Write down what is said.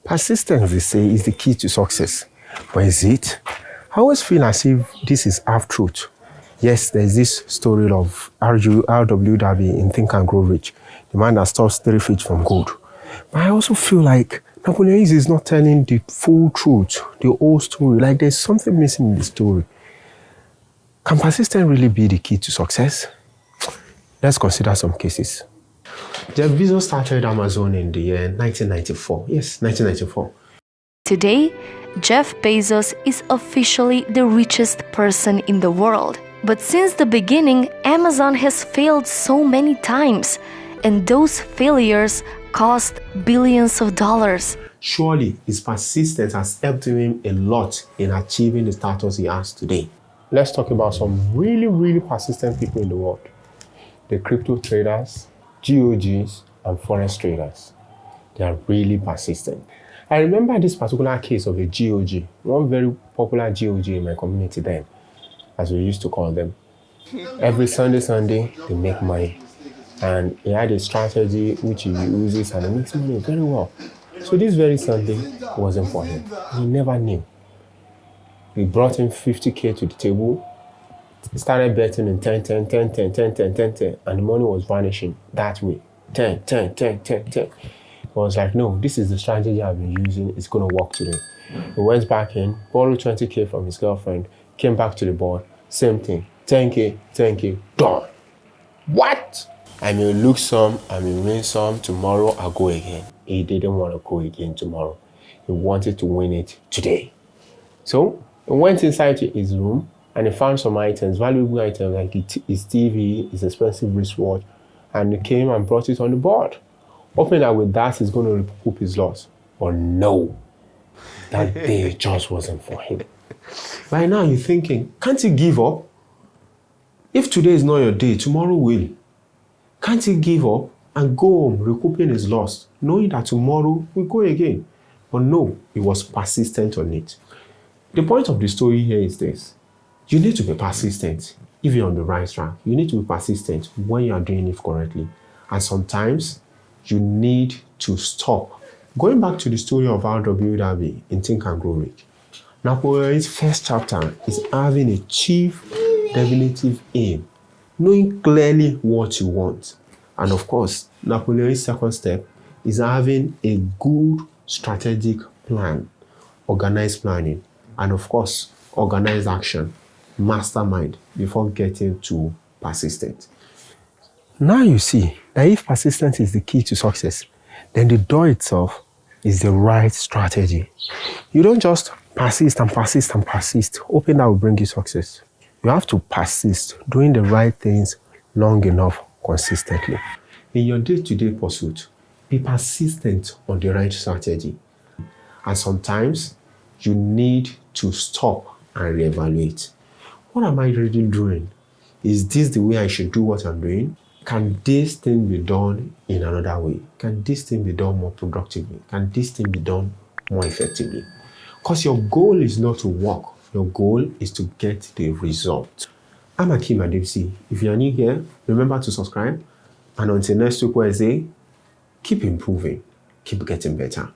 Persistence, they say, is the key to success. But is it? I always feel as if this is half-truth. Yes, there's this story of R.W. Darby in Think and Grow Rich, the man that stops 3 feet from gold. But I also feel like Napoleon is not telling the full truth, the whole story. Like there's something missing in the story. Can persistence really be the key to success? Let's consider some cases. Jeff Bezos started Amazon in the year 1994. Yes, 1994. Today, Jeff Bezos is officially the richest person in the world. But since the beginning, Amazon has failed so many times, and those failures cost billions of dollars. Surely, his persistence has helped him a lot in achieving the status he has today. Let's talk about some really persistent people in the world. The crypto traders, GOGs, and forex traders. They are really persistent. I remember this particular case of a GOG, one very popular GOG in my community then, as we used to call them. Every Sunday, they make money. And he had a strategy which he uses and he makes money very well. So this very Sunday wasn't for him. He never knew. We brought him 50K to the table. He started betting in 10, 10, 10, 10, 10, 10, 10, 10, and the money was vanishing that way. 10, 10, 10, 10, 10. He was like, no, this is the strategy I've been using. It's going to work today. He went back in, borrowed 20K from his girlfriend, came back to the board, same thing. 10K, 10K, done. What? I may lose some, I may win some. Tomorrow I'll go again. He didn't want to go again tomorrow. He wanted to win it today. So he went inside to his room and he found some items, valuable items like his TV, his expensive wristwatch, and he came and brought it on the board, hoping that with that he's going to recoup his loss. But no, that day just wasn't for him. Right now you're thinking, can't he give up? If today is not your day, tomorrow will. Can't he give up and go home recouping his loss, knowing that tomorrow will go again? But no, he was persistent on it. The point of the story here is this. You need to be persistent if you're on the right track. You need to be persistent when you are doing it correctly. And sometimes you need to stop. Going back to the story of R.W. Darby in Think and Grow Rich, Napoleon's first chapter is having a chief definitive aim, knowing clearly what you want. And of course, Napoleon's second step is having a good strategic plan, organized planning, and of course, organized action, mastermind, before getting to persistent. Now you see that if persistence is the key to success, then the door itself is the right strategy. You don't just persist and persist and persist, hoping that will bring you success. You have to persist, doing the right things long enough, consistently. In your day-to-day pursuit, be persistent on the right strategy. And sometimes, you need to stop and reevaluate. What am I really doing? Is this the way I should do what I'm doing? Can this thing be done in another way? Can this thing be done more productively? Can this thing be done more effectively? Because your goal is not to work. Your goal is to get the result. I'm Akeem Adebisi. If you are new here, remember to subscribe. And until next week Wednesday, keep improving, keep getting better.